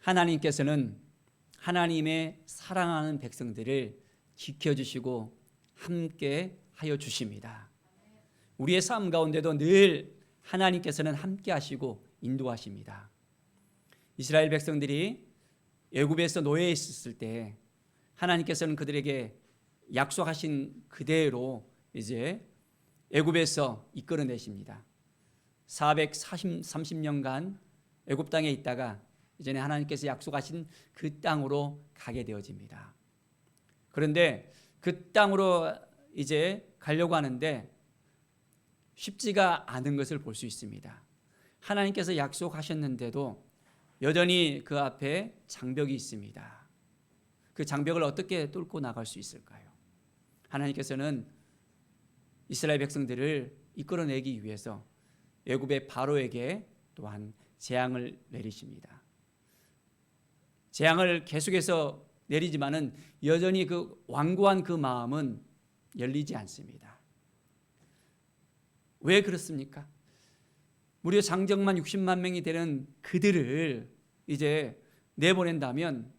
하나님께서는 하나님의 사랑하는 백성들을 지켜주시고 함께 하여 주십니다. 우리의 삶 가운데도 늘 하나님께서는 함께 하시고 인도하십니다. 이스라엘 백성들이 애굽에서 노예에 있었을 때 하나님께서는 그들에게 약속하신 그대로 이제 애굽에서 이끌어내십니다. 430년간 애굽 땅에 있다가 이전에 하나님께서 약속하신 그 땅으로 가게 되어집니다. 그런데 그 땅으로 이제 가려고 하는데 쉽지가 않은 것을 볼 수 있습니다. 하나님께서 약속하셨는데도 여전히 그 앞에 장벽이 있습니다. 그 장벽을 어떻게 뚫고 나갈 수 있을까요? 하나님께서는 이스라엘 백성들을 이끌어내기 위해서 애굽의 바로에게 또한 재앙을 내리십니다. 재앙을 계속해서 내리지만은 여전히 그 완고한 그 마음은 열리지 않습니다. 왜 그렇습니까? 무려 장정만 60만 명이 되는 그들을 이제 내보낸다면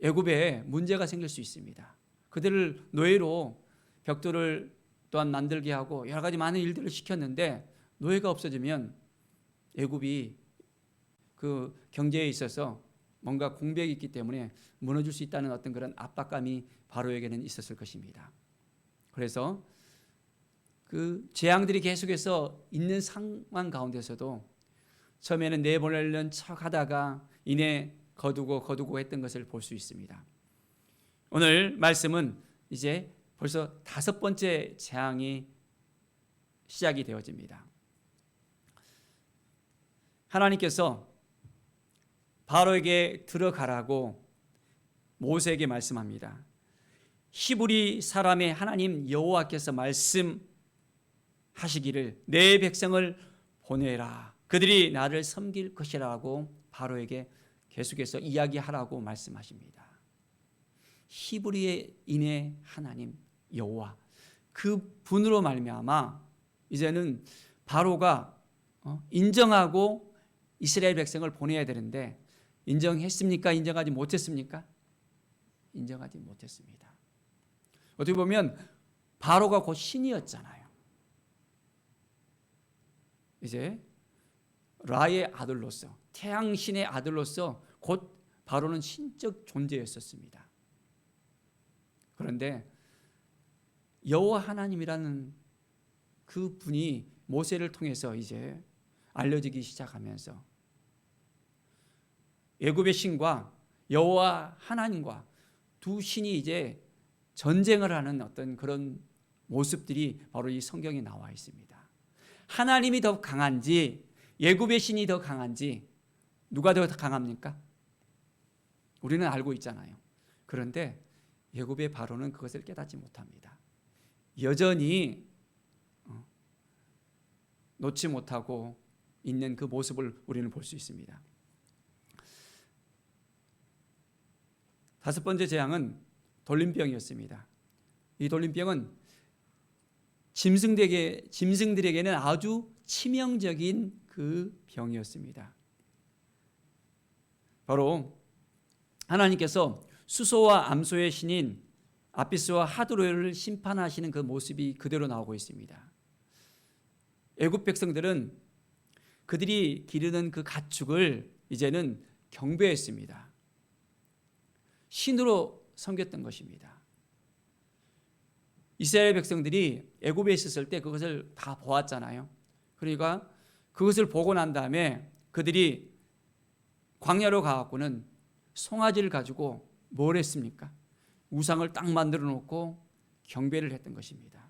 애굽에 문제가 생길 수 있습니다. 그들을 노예로 벽돌을 또한 만들게 하고 여러 가지 많은 일들을 시켰는데 노예가 없어지면 애굽이 그 경제에 있어서 뭔가 공백이 있기 때문에 무너질 수 있다는 어떤 그런 압박감이 바로에게는 있었을 것입니다. 그래서 그 재앙들이 계속해서 있는 상황 가운데서도 처음에는 내보내려는 척하다가 이내 거두고 했던 것을 볼 수 있습니다. 오늘 말씀은 이제 벌써 5번째 재앙이 시작이 되어집니다. 하나님께서 바로에게 들어가라고 모세에게 말씀합니다. 히브리 사람의 하나님 여호와께서 말씀하시기를 내 백성을 보내라. 그들이 나를 섬길 것이라고 바로에게 계속해서 이야기하라고 말씀하십니다. 히브리인의 하나님 여호와 그 분으로 말미암아 이제는 바로가 인정하고 이스라엘 백성을 보내야 되는데 인정했습니까? 인정하지 못했습니까? 인정하지 못했습니다. 어떻게 보면 바로가 곧 신이었잖아요. 이제 라의 아들로서 태양신의 아들로서 곧 바로는 신적 존재였었습니다. 그런데 여호와 하나님이라는 그 분이 모세를 통해서 이제 알려지기 시작하면서 애굽의 신과 여호와 하나님과 두 신이 이제 전쟁을 하는 어떤 그런 모습들이 바로 이 성경에 나와 있습니다. 하나님이 더 강한지 애굽의 신이 더 강한지 누가 더 강합니까? 우리는 알고 있잖아요. 그런데 애굽의 바로는 그것을 깨닫지 못합니다. 여전히 놓지 못하고 있는 그 모습을 우리는 볼 수 있습니다. 5번째 재앙은 돌림병이었습니다. 이 돌림병은 짐승들에게는 아주 치명적인 그 병이었습니다. 바로 하나님께서 수소와 암소의 신인 아피스와 하드로를 심판하시는 그 모습이 그대로 나오고 있습니다. 애굽 백성들은 그들이 기르는 그 가축을 이제는 경배했습니다. 신으로 섬겼던 것입니다. 이스라엘 백성들이 애굽에 있었을 때 그것을 다 보았잖아요. 그러니까 그것을 보고 난 다음에 그들이 광야로 가갖고는 송아지를 가지고 뭘 했습니까? 우상을 딱 만들어 놓고 경배를 했던 것입니다.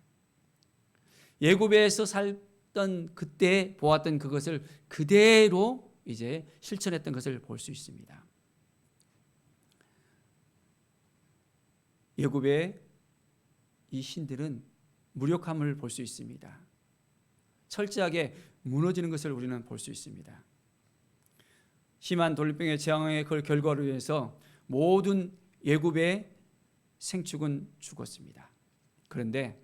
애굽에서 살던 그때 보았던 그것을 그대로 이제 실천했던 것을 볼 수 있습니다. 애굽의 이 신들은 무력함을 볼 수 있습니다. 철저하게 무너지는 것을 우리는 볼 수 있습니다. 심한 돌림병의 재앙의 그 결과로 인해서 모든 애굽의 생축은 죽었습니다. 그런데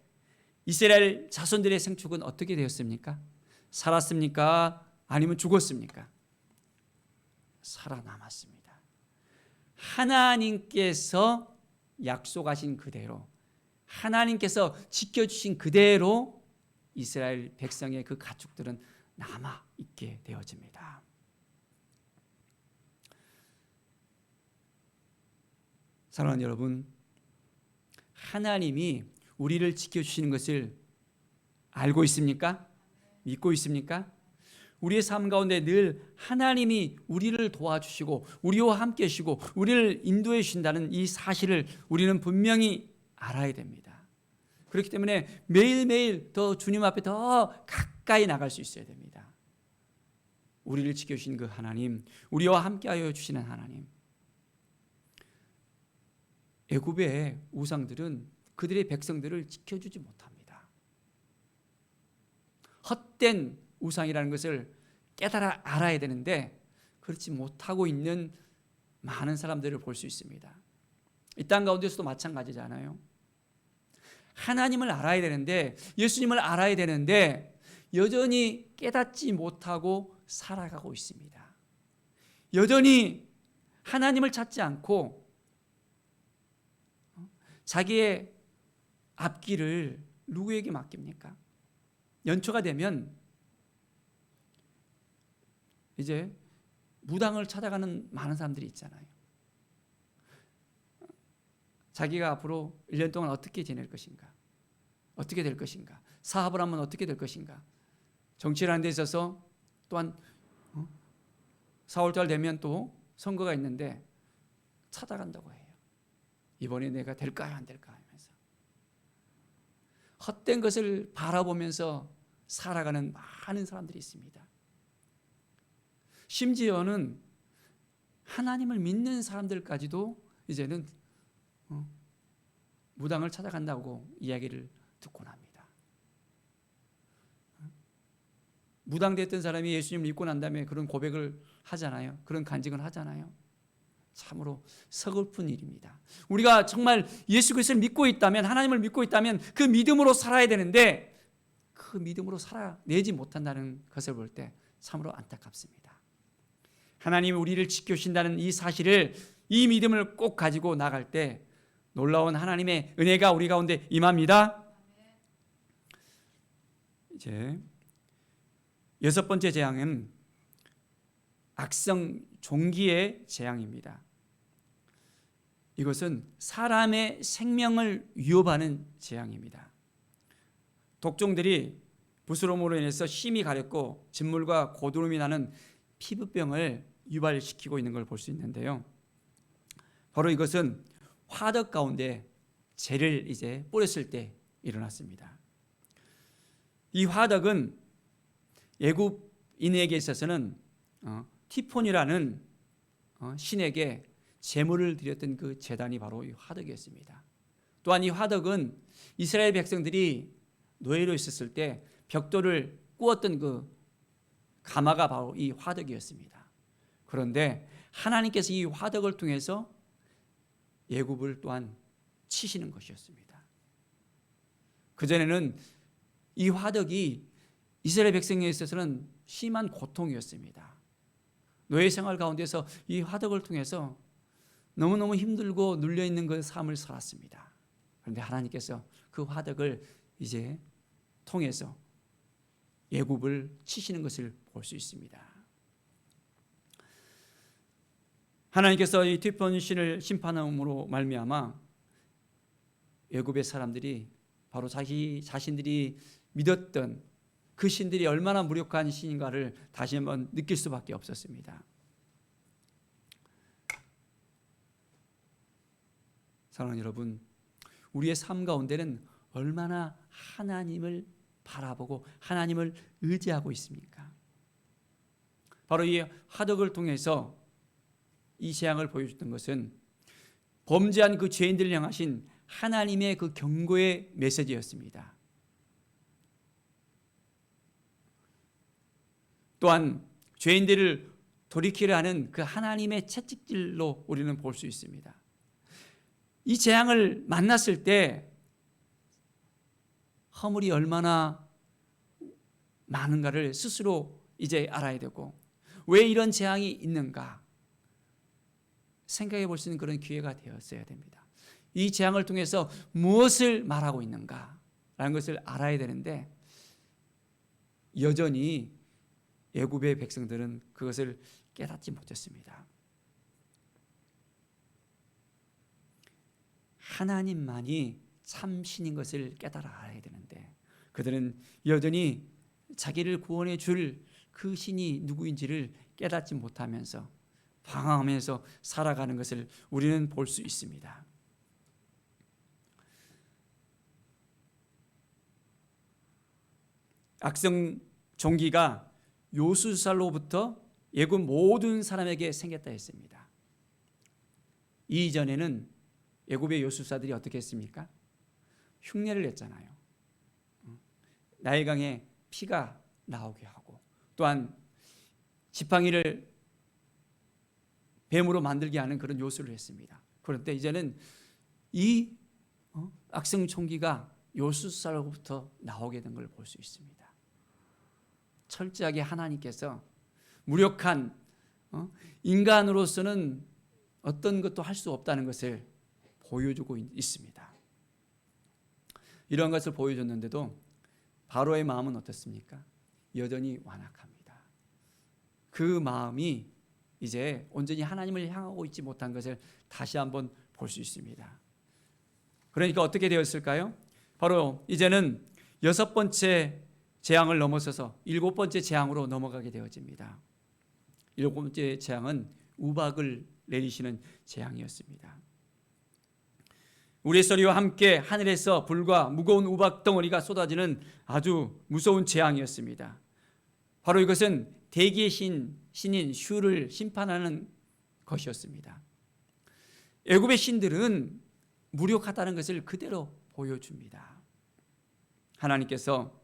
이스라엘 자손들의 생축은 어떻게 되었습니까? 살았습니까? 아니면 죽었습니까? 살아남았습니다. 하나님께서 약속하신 그대로, 하나님께서 지켜주신 그대로 이스라엘 백성의 그 가축들은 남아 있게 되어집니다. 사랑하는 여러분, 하나님이 우리를 지켜주시는 것을 알고 있습니까? 믿고 있습니까? 우리의 삶 가운데 늘 하나님이 우리를 도와주시고 우리와 함께 하시고 우리를 인도해 주신다는 이 사실을 우리는 분명히 알아야 됩니다. 그렇기 때문에 매일매일 더 주님 앞에 더 가까이 나갈 수 있어야 됩니다. 우리를 지켜주신 그 하나님, 우리와 함께하여 주시는 하나님. 애굽의 우상들은 그들의 백성들을 지켜주지 못합니다. 헛된 우상이라는 것을 깨달아 알아야 되는데 그렇지 못하고 있는 많은 사람들을 볼 수 있습니다. 이 땅 가운데서도 마찬가지잖아요. 하나님을 알아야 되는데, 예수님을 알아야 되는데 여전히 깨닫지 못하고 살아가고 있습니다. 여전히 하나님을 찾지 않고 자기의 앞길을 누구에게 맡깁니까? 연초가 되면 이제 무당을 찾아가는 많은 사람들이 있잖아요. 자기가 앞으로 1년 동안 어떻게 지낼 것인가, 어떻게 될 것인가, 사업을 하면 어떻게 될 것인가, 정치를 하는 데 있어서 또한 4월달 되면 또 선거가 있는데 찾아간다고 해요. 이번에 내가 될까요 안 될까 하면서 헛된 것을 바라보면서 살아가는 많은 사람들이 있습니다. 심지어는 하나님을 믿는 사람들까지도 이제는 무당을 찾아간다고 이야기를 듣곤 합니다. 무당됐던 사람이 예수님을 믿고 난 다음에 그런 고백을 하잖아요. 그런 간증을 하잖아요. 참으로 서글픈 일입니다. 우리가 정말 예수 그리스도를 믿고 있다면, 하나님을 믿고 있다면 그 믿음으로 살아야 되는데 그 믿음으로 살아내지 못한다는 것을 볼 때 참으로 안타깝습니다. 하나님이 우리를 지켜주신다는 이 사실을, 이 믿음을 꼭 가지고 나갈 때 놀라운 하나님의 은혜가 우리 가운데 임합니다. 이제 6번째 재앙은 악성 종기의 재앙입니다. 이것은 사람의 생명을 위협하는 재앙입니다. 독종들이 부스럼으로 인해서 심이 가렵고 진물과 고드름이 나는 피부병을 유발시키고 있는 걸 볼 수 있는데요. 바로 이것은 화덕 가운데 재를 이제 뿌렸을 때 일어났습니다. 이 화덕은 애굽인에게 있어서는 티폰이라는 신에게 제물을 드렸던 그 제단이 바로 이 화덕이었습니다. 또한 이 화덕은 이스라엘 백성들이 노예로 있었을 때 벽돌을 구웠던 그 가마가 바로 이 화덕이었습니다. 그런데 하나님께서 이 화덕을 통해서 애굽을 또한 치시는 것이었습니다. 그전에는 이 화덕이 이스라엘 백성에 있어서는 심한 고통이었습니다. 노예 생활 가운데서 이 화덕을 통해서 너무너무 힘들고 눌려있는 그 삶을 살았습니다. 그런데 하나님께서 그 화덕을 이제 통해서 애굽을 치시는 것을 볼 수 있습니다. 하나님께서 이 티폰 신을 심판함으로 말미암아 애굽의 사람들이 바로 자기 자신들이 믿었던 그 신들이 얼마나 무력한 신인가를 다시 한번 느낄 수밖에 없었습니다. 사랑하는 여러분, 우리의 삶 가운데는 얼마나 하나님을 바라보고 하나님을 의지하고 있습니까? 바로 이 화덕을 통해서 이 재앙을 보여줬던 것은 범죄한 그 죄인들을 향하신 하나님의 그 경고의 메시지였습니다. 또한 죄인들을 돌이키려 하는 그 하나님의 채찍질로 우리는 볼 수 있습니다. 이 재앙을 만났을 때 허물이 얼마나 많은가를 스스로 이제 알아야 되고, 왜 이런 재앙이 있는가, 생각해 볼 수 있는 그런 기회가 되었어야 됩니다. 이 재앙을 통해서 무엇을 말하고 있는가라는 것을 알아야 되는데 여전히 애굽의 백성들은 그것을 깨닫지 못했습니다. 하나님만이 참 신인 것을 깨달아 알아야 되는데 그들은 여전히 자기를 구원해 줄 그 신이 누구인지를 깨닫지 못하면서 방황하면서 살아가는 것을 우리는 볼 수 있습니다. 악성 종기가 요수살로부터 애굽 모든 사람에게 생겼다 했습니다. 이전에는 애굽의 요술사들이 어떻게 했습니까? 흉내를 냈잖아요. 나일강에 피가 나오게 하고 또한 지팡이를 뱀으로 만들게 하는 그런 요술을 했습니다. 그런데 이제는 이 악성 총기가 요술사로부터 나오게 된 걸 볼 수 있습니다. 철저하게 하나님께서 무력한 인간으로서는 어떤 것도 할 수 없다는 것을 보여주고 있습니다. 이런 것을 보여줬는데도 바로의 마음은 어떻습니까? 여전히 완악합니다. 그 마음이 이제 온전히 하나님을 향하고 있지 못한 것을 다시 한번 볼 수 있습니다. 그러니까 어떻게 되었을까요? 바로 이제는 6번째 재앙을 넘어서서 7번째 재앙으로 넘어가게 되어집니다. 7번째 재앙은 우박을 내리시는 재앙이었습니다. 우리 소리와 함께 하늘에서 불과 무거운 우박 덩어리가 쏟아지는 아주 무서운 재앙이었습니다. 바로 이것은 대기의 신인 슈를 심판하는 것이었습니다. 애굽의 신들은 무력하다는 것을 그대로 보여줍니다. 하나님께서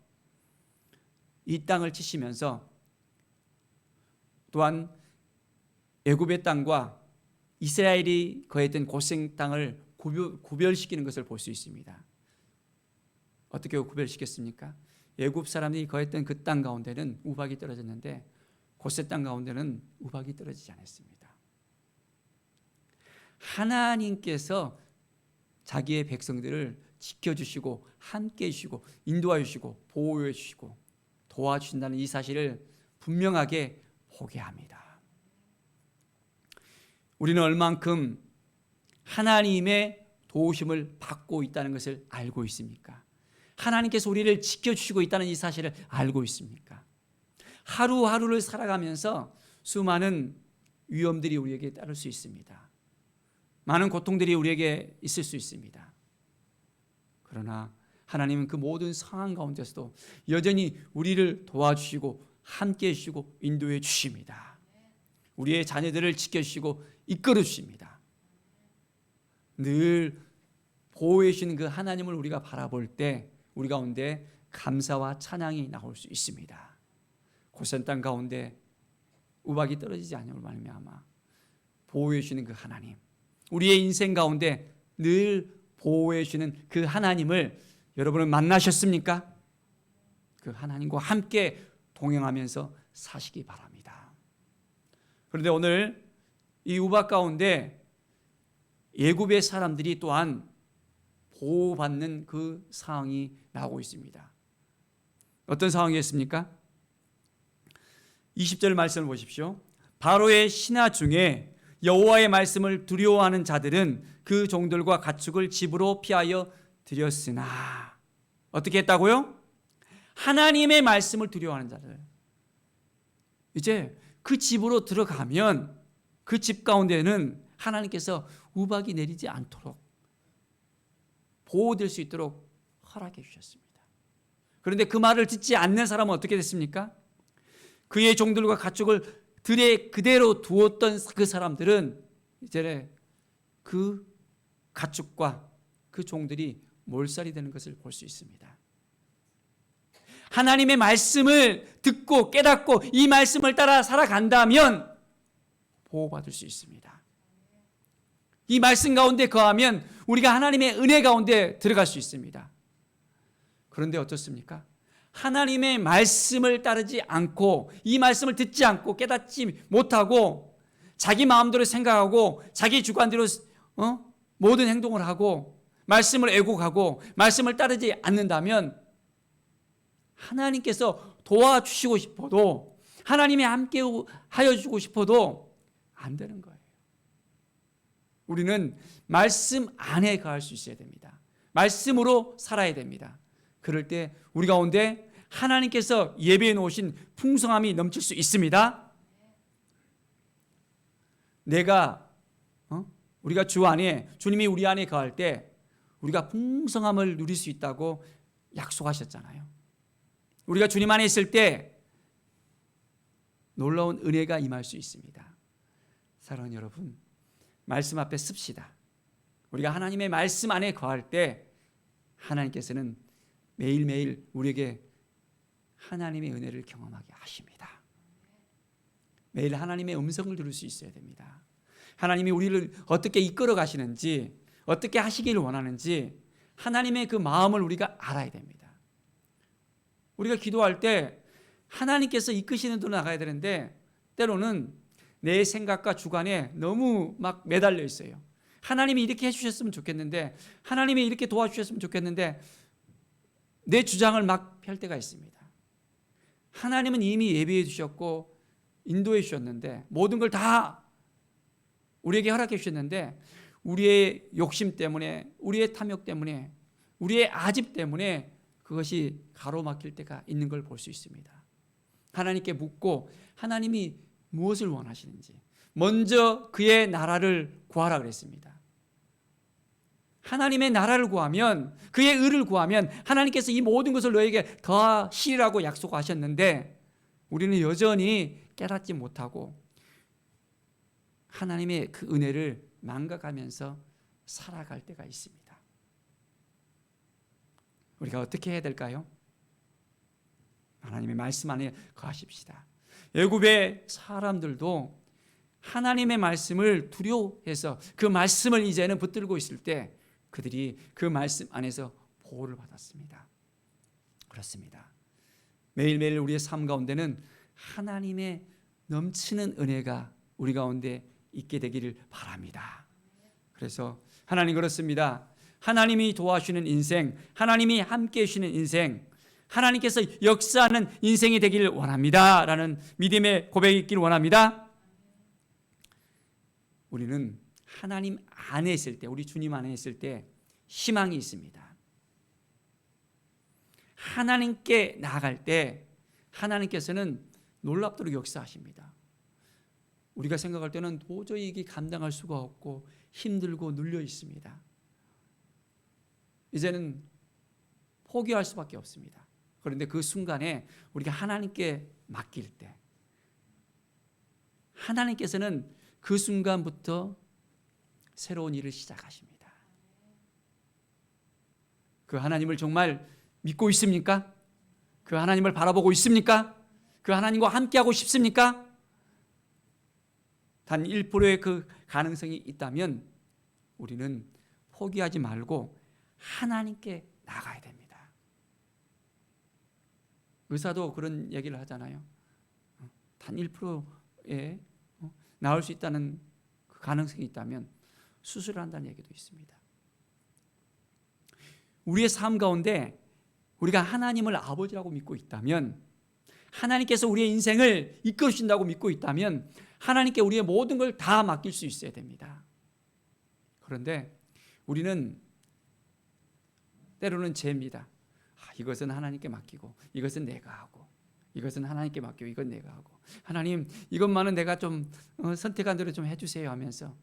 이 땅을 치시면서 또한 애굽의 땅과 이스라엘이 거했던 고생 땅을 구별시키는 것을 볼 수 있습니다. 어떻게 구별시켰습니까? 애굽 사람들이 거했던 그 땅 가운데는 우박이 떨어졌는데 고세 땅 가운데는 우박이 떨어지지 않았습니다. 하나님께서 자기의 백성들을 지켜주시고 함께해 주시고 인도해 주시고 보호해 주시고 도와주신다는 이 사실을 분명하게 보게 합니다. 우리는 얼만큼 하나님의 도우심을 받고 있다는 것을 알고 있습니까? 하나님께서 우리를 지켜주시고 있다는 이 사실을 알고 있습니까? 하루하루를 살아가면서 수많은 위험들이 우리에게 따를 수 있습니다. 많은 고통들이 우리에게 있을 수 있습니다. 그러나 하나님은 그 모든 상황 가운데서도 여전히 우리를 도와주시고 함께해 주시고 인도해 주십니다. 우리의 자녀들을 지켜주시고 이끌어 주십니다. 늘 보호해 주시는 그 하나님을 우리가 바라볼 때 우리 가운데 감사와 찬양이 나올 수 있습니다. 고센 땅 가운데 우박이 떨어지지 않음을 말미암아 보호해 주시는 그 하나님, 우리의 인생 가운데 늘 보호해 주시는 그 하나님을 여러분은 만나셨습니까? 그 하나님과 함께 동행하면서 사시기 바랍니다. 그런데 오늘 이 우박 가운데 애굽의 사람들이 또한 보호받는 그 상황이 나오고 있습니다. 어떤 상황이었습니까? 20절 말씀을 보십시오. 바로의 신하 중에 여호와의 말씀을 두려워하는 자들은 그 종들과 가축을 집으로 피하여 들였으나 어떻게 했다고요? 하나님의 말씀을 두려워하는 자들. 이제 그 집으로 들어가면 그 집 가운데는 하나님께서 우박이 내리지 않도록 보호될 수 있도록 허락해 주셨습니다. 그런데 그 말을 듣지 않는 사람은 어떻게 됐습니까? 그의 종들과 가축을 들에 그대로 두었던 그 사람들은 이제 그 가축과 그 종들이 몰살이 되는 것을 볼 수 있습니다. 하나님의 말씀을 듣고 깨닫고 이 말씀을 따라 살아간다면 보호받을 수 있습니다. 이 말씀 가운데 거하면 우리가 하나님의 은혜 가운데 들어갈 수 있습니다. 그런데 어떻습니까? 하나님의 말씀을 따르지 않고 이 말씀을 듣지 않고 깨닫지 못하고 자기 마음대로 생각하고 자기 주관대로 모든 행동을 하고 말씀을 애곡하고 말씀을 따르지 않는다면 하나님께서 도와주시고 싶어도 하나님이 함께 하여 주고 싶어도 안 되는 거예요. 우리는 말씀 안에 거할 수 있어야 됩니다. 말씀으로 살아야 됩니다. 그럴 때 우리 가운데 하나님께서 예배해 놓으신 풍성함이 넘칠 수 있습니다. 우리가 주 안에, 주님이 우리 안에 거할 때 우리가 풍성함을 누릴 수 있다고 약속하셨잖아요. 우리가 주님 안에 있을 때 놀라운 은혜가 임할 수 있습니다. 사랑하는 여러분, 말씀 앞에 씁시다. 우리가 하나님의 말씀 안에 거할 때 하나님께서는 매일매일 우리에게 하나님의 은혜를 경험하게 하십니다. 매일 하나님의 음성을 들을 수 있어야 됩니다. 하나님이 우리를 어떻게 이끌어 가시는지, 어떻게 하시기를 원하는지 하나님의 그 마음을 우리가 알아야 됩니다. 우리가 기도할 때 하나님께서 이끄시는 대로 나가야 되는데 때로는 내 생각과 주관에 너무 막 매달려 있어요. 하나님이 이렇게 해주셨으면 좋겠는데, 하나님이 이렇게 도와주셨으면 좋겠는데 내 주장을 막 펼 때가 있습니다. 하나님은 이미 예비해 주셨고 인도해 주셨는데, 모든 걸 다 우리에게 허락해 주셨는데 우리의 욕심 때문에, 우리의 탐욕 때문에, 우리의 아집 때문에 그것이 가로막힐 때가 있는 걸 볼 수 있습니다. 하나님께 묻고 하나님이 무엇을 원하시는지 먼저 그의 나라를 구하라 그랬습니다. 하나님의 나라를 구하면, 그의 의를 구하면 하나님께서 이 모든 것을 너에게 더하시리라고 약속하셨는데 우리는 여전히 깨닫지 못하고 하나님의 그 은혜를 망각하면서 살아갈 때가 있습니다. 우리가 어떻게 해야 될까요? 하나님의 말씀 안에 거하십시다. 애굽의 사람들도 하나님의 말씀을 두려워해서 그 말씀을 이제는 붙들고 있을 때 그들이 그 말씀 안에서 보호를 받았습니다. 그렇습니다. 매일매일 우리의 삶 가운데는 하나님의 넘치는 은혜가 우리 가운데 있게 되기를 바랍니다. 그래서 하나님 그렇습니다. 하나님이 도와주시는 인생, 하나님이 함께 해주시는 인생, 하나님께서 역사하는 인생이 되기를 원합니다 라는 믿음의 고백이 있기를 원합니다. 우리는 하나님 안에 있을 때, 우리 주님 안에 있을 때 희망이 있습니다. 하나님께 나아갈 때 하나님께서는 놀랍도록 역사하십니다. 우리가 생각할 때는 도저히 이게 감당할 수가 없고 힘들고 눌려 있습니다. 이제는 포기할 수밖에 없습니다. 그런데 그 순간에 우리가 하나님께 맡길 때 하나님께서는 그 순간부터 새로운 일을 시작하십니다. 그 하나님을 정말 믿고 있습니까? 그 하나님을 바라보고 있습니까? 그 하나님과 함께하고 싶습니까? 단 1%의 그 가능성이 있다면 우리는 포기하지 말고 하나님께 나가야 됩니다. 의사도 그런 얘기를 하잖아요. 단 1%에 나을 수 있다는 그 가능성이 있다면 수술을 한다는 얘기도 있습니다. 우리의 삶 가운데 우리가 하나님을 아버지라고 믿고 있다면, 하나님께서 우리의 인생을 이끌어 주신다고 믿고 있다면 하나님께 우리의 모든 걸 다 맡길 수 있어야 됩니다. 그런데 우리는 때로는 죄입니다. 이것은 하나님께 맡기고 이것은 내가 하고, 이것은 하나님께 맡기고 이건 내가 하고, 하나님 이것만은 내가 좀 선택한 대로 좀 해주세요 하면서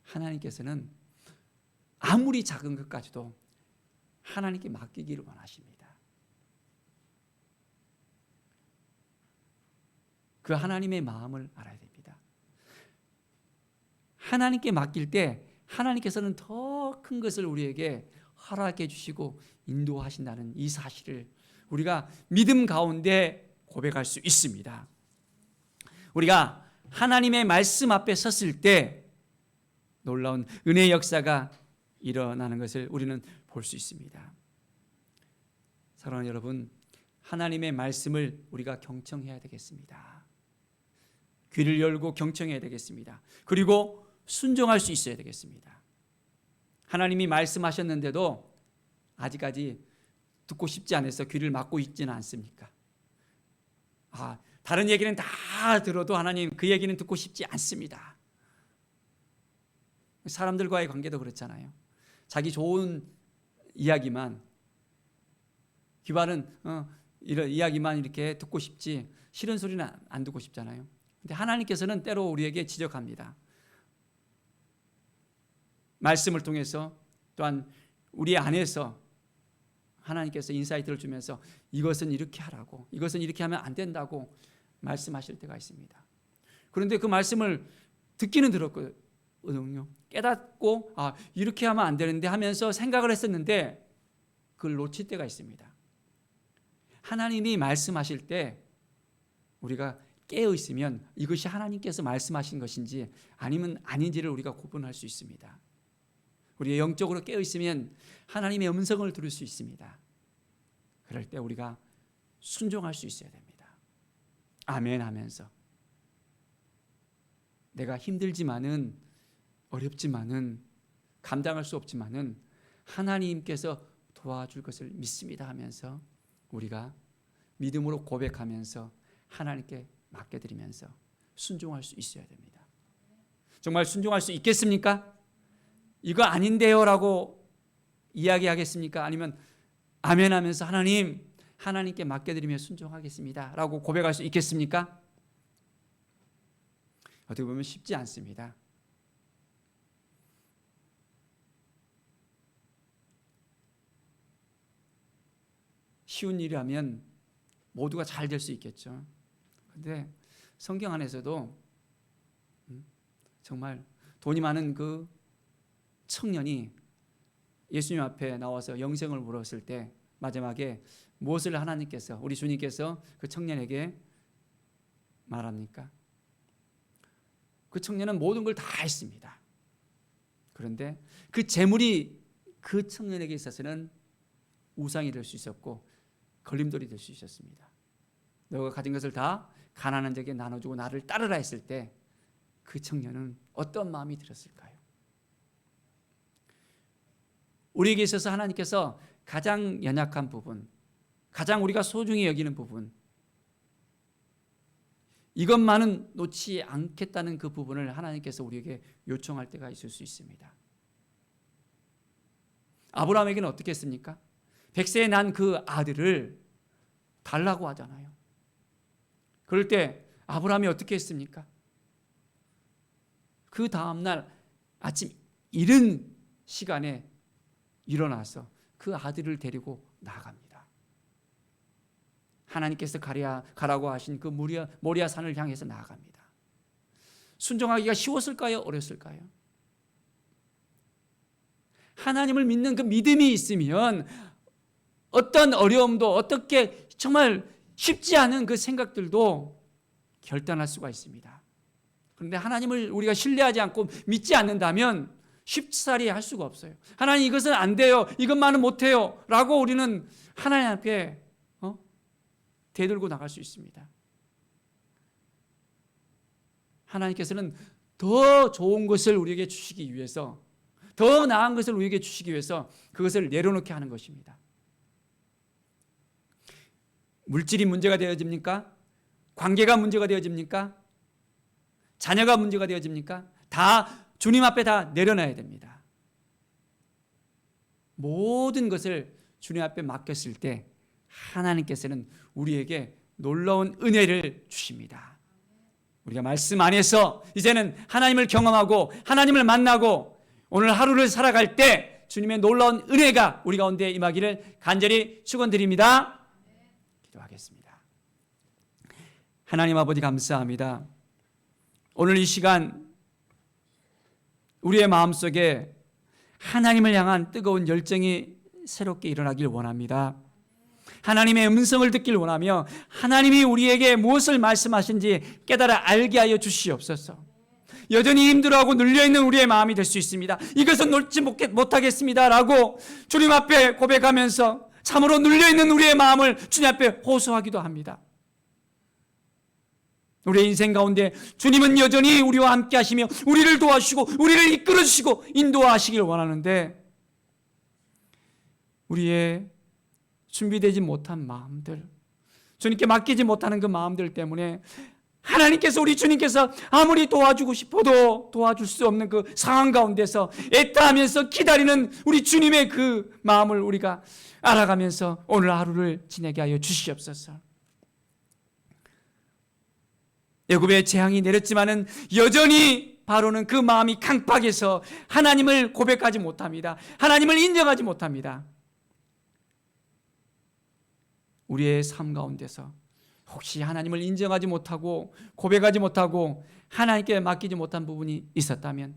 하나님께서는 아무리 작은 것까지도 하나님께 맡기기를 원하십니다. 그 하나님의 마음을 알아야 됩니다. 하나님께 맡길 때 하나님께서는 더 큰 것을 우리에게 허락해 주시고 인도하신다는 이 사실을 우리가 믿음 가운데 고백할 수 있습니다. 우리가 하나님의 말씀 앞에 섰을 때 놀라운 은혜의 역사가 일어나는 것을 우리는 볼 수 있습니다. 사랑하는 여러분, 하나님의 말씀을 우리가 경청해야 되겠습니다. 귀를 열고 경청해야 되겠습니다. 그리고 순종할 수 있어야 되겠습니다. 하나님이 말씀하셨는데도 아직까지 듣고 싶지 않아서 귀를 막고 있지는 않습니까? 다른 얘기는 다 들어도 하나님 그 얘기는 듣고 싶지 않습니다. 사람들과의 관계도 그렇잖아요. 자기 좋은 이야기만, 귀바른 이런 이야기만 이렇게 듣고 싶지 싫은 소리는 안 듣고 싶잖아요. 근데 하나님께서는 때로 우리에게 지적합니다. 말씀을 통해서 또한 우리 안에서 하나님께서 인사이트를 주면서 이것은 이렇게 하라고, 이것은 이렇게 하면 안 된다고 말씀하실 때가 있습니다. 그런데 그 말씀을 듣기는 들었거든요. 깨닫고 이렇게 하면 안 되는데 하면서 생각을 했었는데 그걸 놓칠 때가 있습니다. 하나님이 말씀하실 때 우리가 깨어 있으면 이것이 하나님께서 말씀하신 것인지 아니면 아닌지를 우리가 구분할 수 있습니다. 우리가 영적으로 깨어 있으면 하나님의 음성을 들을 수 있습니다. 그럴 때 우리가 순종할 수 있어야 됩니다. 아멘 하면서 내가 힘들지만은 어렵지만은 감당할 수 없지만은 하나님께서 도와줄 것을 믿습니다 하면서 우리가 믿음으로 고백하면서 하나님께 맡겨드리면서 순종할 수 있어야 됩니다. 정말 순종할 수 있겠습니까? 이거 아닌데요 라고 이야기하겠습니까? 아니면 아멘 하면서 하나님께 맡겨드리며 순종하겠습니다 라고 고백할 수 있겠습니까? 어떻게 보면 쉽지 않습니다. 쉬운 일이라면 모두가 잘 될 수 있겠죠. 그런데 성경 안에서도 정말 돈이 많은 그 청년이 예수님 앞에 나와서 영생을 물었을 때 마지막에 무엇을 하나님께서, 우리 주님께서 그 청년에게 말합니까? 그 청년은 모든 걸 다 했습니다. 그런데 그 재물이 그 청년에게 있어서는 우상이 될 수 있었고 걸림돌이 될 수 있었습니다. 너가 가진 것을 다 가난한 자에게 나눠주고 나를 따르라 했을 때 그 청년은 어떤 마음이 들었을까요? 우리에게 있어서 하나님께서 가장 연약한 부분, 가장 우리가 소중히 여기는 부분, 이것만은 놓지 않겠다는 그 부분을 하나님께서 우리에게 요청할 때가 있을 수 있습니다. 아브라함에게는 어떻게 했습니까? 100세에 난 그 아들을 달라고 하잖아요. 그럴 때 아브라함이 어떻게 했습니까? 그 다음날 아침 이른 시간에 일어나서 그 아들을 데리고 나갑니다. 하나님께서 가라고 하신 그 모리아 산을 향해서 나아갑니다. 순종하기가 쉬웠을까요? 어렸을까요? 하나님을 믿는 그 믿음이 있으면 어떤 어려움도, 어떻게 정말 쉽지 않은 그 생각들도 결단할 수가 있습니다. 그런데 하나님을 우리가 신뢰하지 않고 믿지 않는다면 쉽사리 할 수가 없어요. 하나님 이것은 안 돼요, 이것만은 못해요 라고 우리는 하나님 앞에 대들고 나갈 수 있습니다. 하나님께서는 더 좋은 것을 우리에게 주시기 위해서, 더 나은 것을 우리에게 주시기 위해서 그것을 내려놓게 하는 것입니다. 물질이 문제가 되어집니까? 관계가 문제가 되어집니까? 자녀가 문제가 되어집니까? 다 주님 앞에 다 내려놔야 됩니다. 모든 것을 주님 앞에 맡겼을 때 하나님께서는 우리에게 놀라운 은혜를 주십니다. 우리가 말씀 안에서 이제는 하나님을 경험하고 하나님을 만나고 오늘 하루를 살아갈 때 주님의 놀라운 은혜가 우리 가운데 임하기를 간절히 축원드립니다. 기도하겠습니다. 하나님 아버지 감사합니다. 오늘 이 시간 우리의 마음속에 하나님을 향한 뜨거운 열정이 새롭게 일어나길 원합니다. 하나님의 음성을 듣길 원하며 하나님이 우리에게 무엇을 말씀하신지 깨달아 알게 하여 주시옵소서. 여전히 힘들어하고 눌려있는 우리의 마음이 될 수 있습니다. 이것은 놓지 못하겠습니다 라고 주님 앞에 고백하면서 참으로 눌려있는 우리의 마음을 주님 앞에 호소하기도 합니다. 우리의 인생 가운데 주님은 여전히 우리와 함께 하시며 우리를 도와주시고 우리를 이끌어 주시고 인도하시길 원하는데, 우리의 준비되지 못한 마음들, 주님께 맡기지 못하는 그 마음들 때문에 하나님께서, 우리 주님께서 아무리 도와주고 싶어도 도와줄 수 없는 그 상황 가운데서 애타하면서 기다리는 우리 주님의 그 마음을 우리가 알아가면서 오늘 하루를 지내게 하여 주시옵소서. 애굽의 재앙이 내렸지만은 여전히 바로는 그 마음이 강팍해서 하나님을 고백하지 못합니다. 하나님을 인정하지 못합니다. 우리의 삶 가운데서 혹시 하나님을 인정하지 못하고 고백하지 못하고 하나님께 맡기지 못한 부분이 있었다면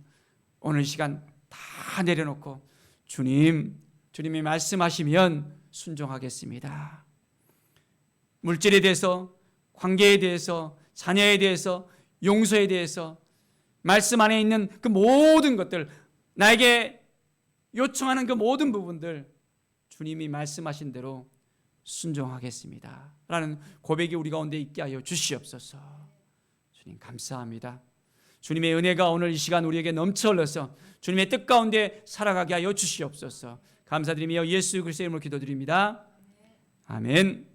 오늘 시간 다 내려놓고 주님이 말씀하시면 순종하겠습니다. 물질에 대해서, 관계에 대해서, 자녀에 대해서, 용서에 대해서, 말씀 안에 있는 그 모든 것들, 나에게 요청하는 그 모든 부분들 주님이 말씀하신 대로 순종하겠습니다 라는 고백이 우리 가운데 있게 하여 주시옵소서. 주님 감사합니다. 주님의 은혜가 오늘 이 시간 우리에게 넘쳐 흘러서 주님의 뜻 가운데 살아가게 하여 주시옵소서. 감사드리며 예수 그리스도의 이름으로 기도드립니다. 아멘.